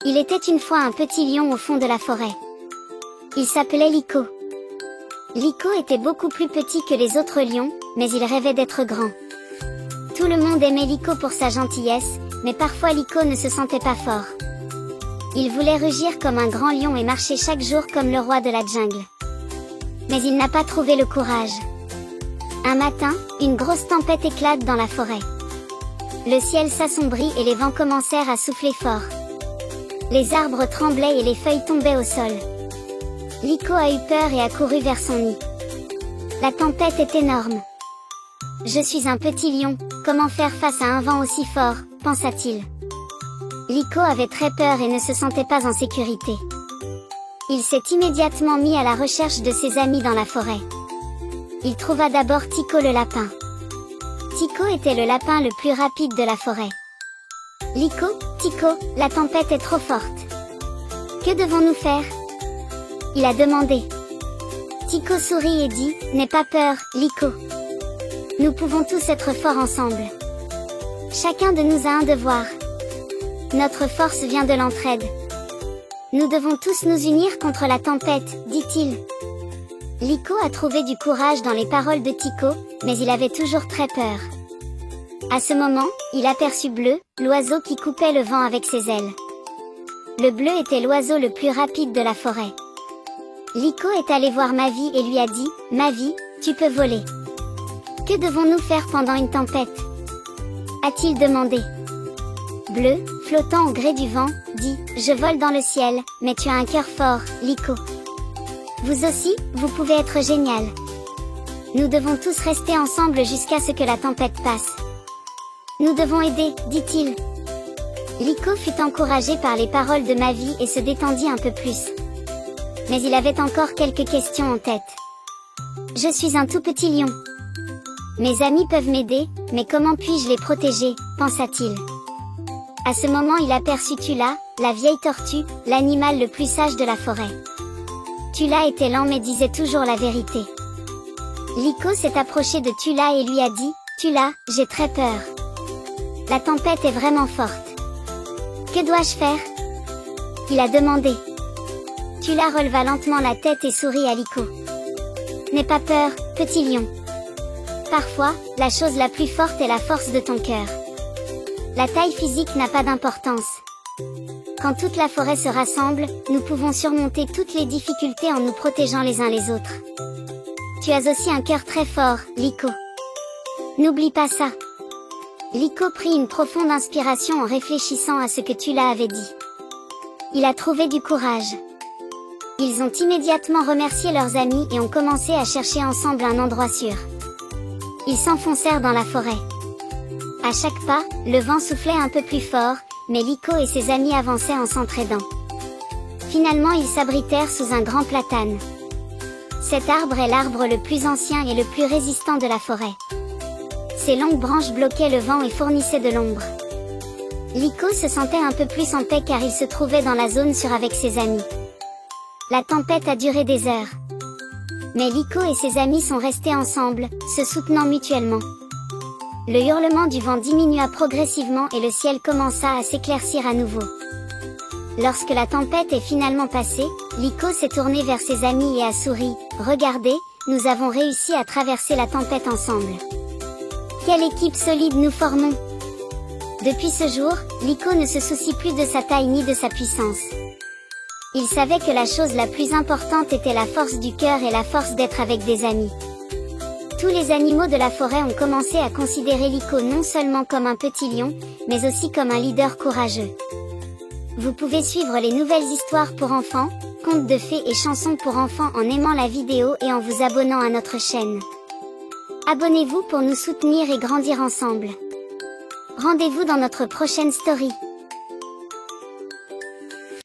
Il était une fois un petit lion au fond de la forêt. Il s'appelait Liko. Liko était beaucoup plus petit que les autres lions, mais il rêvait d'être grand. Tout le monde aimait Liko pour sa gentillesse, mais parfois Liko ne se sentait pas fort. Il voulait rugir comme un grand lion et marcher chaque jour comme le roi de la jungle. Mais il n'a pas trouvé le courage. Un matin, une grosse tempête éclate dans la forêt. Le ciel s'assombrit et les vents commencèrent à souffler fort. Les arbres tremblaient et les feuilles tombaient au sol. Liko a eu peur et a couru vers son nid. La tempête est énorme. Je suis un petit lion, comment faire face à un vent aussi fort, pensa-t-il. Liko avait très peur et ne se sentait pas en sécurité. Il s'est immédiatement mis à la recherche de ses amis dans la forêt. Il trouva d'abord Tico le lapin. Tico était le lapin le plus rapide de la forêt. Liko, Tico, la tempête est trop forte. Que devons-nous faire? Il a demandé. Tico sourit et dit, n'aie pas peur, Liko. Nous pouvons tous être forts ensemble. Chacun de nous a un devoir. Notre force vient de l'entraide. Nous devons tous nous unir contre la tempête, dit-il. Liko a trouvé du courage dans les paroles de Tico, mais il avait toujours très peur. À ce moment, il aperçut Bleu, l'oiseau qui coupait le vent avec ses ailes. Le bleu était l'oiseau le plus rapide de la forêt. Liko est allé voir Mavi et lui a dit, « Mavi, tu peux voler. Que devons-nous faire pendant une tempête ?» a-t-il demandé. Bleu, flottant au gré du vent, dit, « Je vole dans le ciel, mais tu as un cœur fort, Liko. Vous aussi, vous pouvez être génial. Nous devons tous rester ensemble jusqu'à ce que la tempête passe. Nous devons aider, dit-il. » Liko fut encouragé par les paroles de Mavi et se détendit un peu plus. Mais il avait encore quelques questions en tête. « Je suis un tout petit lion. Mes amis peuvent m'aider, mais comment puis-je les protéger ?» pensa-t-il. À ce moment il aperçut Tula, la vieille tortue, l'animal le plus sage de la forêt. Tula était lent mais disait toujours la vérité. Liko s'est approché de Tula et lui a dit, « Tula, j'ai très peur. La tempête est vraiment forte. Que dois-je faire ?» il a demandé. Tula releva lentement la tête et sourit à Liko. « N'aie pas peur, petit lion. Parfois, la chose la plus forte est la force de ton cœur. La taille physique n'a pas d'importance. Quand toute la forêt se rassemble, nous pouvons surmonter toutes les difficultés en nous protégeant les uns les autres. Tu as aussi un cœur très fort, Liko. N'oublie pas ça. » Liko prit une profonde inspiration en réfléchissant à ce que Tula avait dit. Il a trouvé du courage. Ils ont immédiatement remercié leurs amis et ont commencé à chercher ensemble un endroit sûr. Ils s'enfoncèrent dans la forêt. À chaque pas, le vent soufflait un peu plus fort, mais Liko et ses amis avançaient en s'entraidant. Finalement ils s'abritèrent sous un grand platane. Cet arbre est l'arbre le plus ancien et le plus résistant de la forêt. Ses longues branches bloquaient le vent et fournissaient de l'ombre. Liko se sentait un peu plus en paix car il se trouvait dans la zone sûre avec ses amis. La tempête a duré des heures. Mais Liko et ses amis sont restés ensemble, se soutenant mutuellement. Le hurlement du vent diminua progressivement et le ciel commença à s'éclaircir à nouveau. Lorsque la tempête est finalement passée, Liko s'est tourné vers ses amis et a souri, « Regardez, nous avons réussi à traverser la tempête ensemble. Quelle équipe solide nous formons !» Depuis ce jour, Liko ne se soucie plus de sa taille ni de sa puissance. Il savait que la chose la plus importante était la force du cœur et la force d'être avec des amis. Tous les animaux de la forêt ont commencé à considérer Liko non seulement comme un petit lion, mais aussi comme un leader courageux. Vous pouvez suivre les nouvelles histoires pour enfants, contes de fées et chansons pour enfants en aimant la vidéo et en vous abonnant à notre chaîne. Abonnez-vous pour nous soutenir et grandir ensemble. Rendez-vous dans notre prochaine story.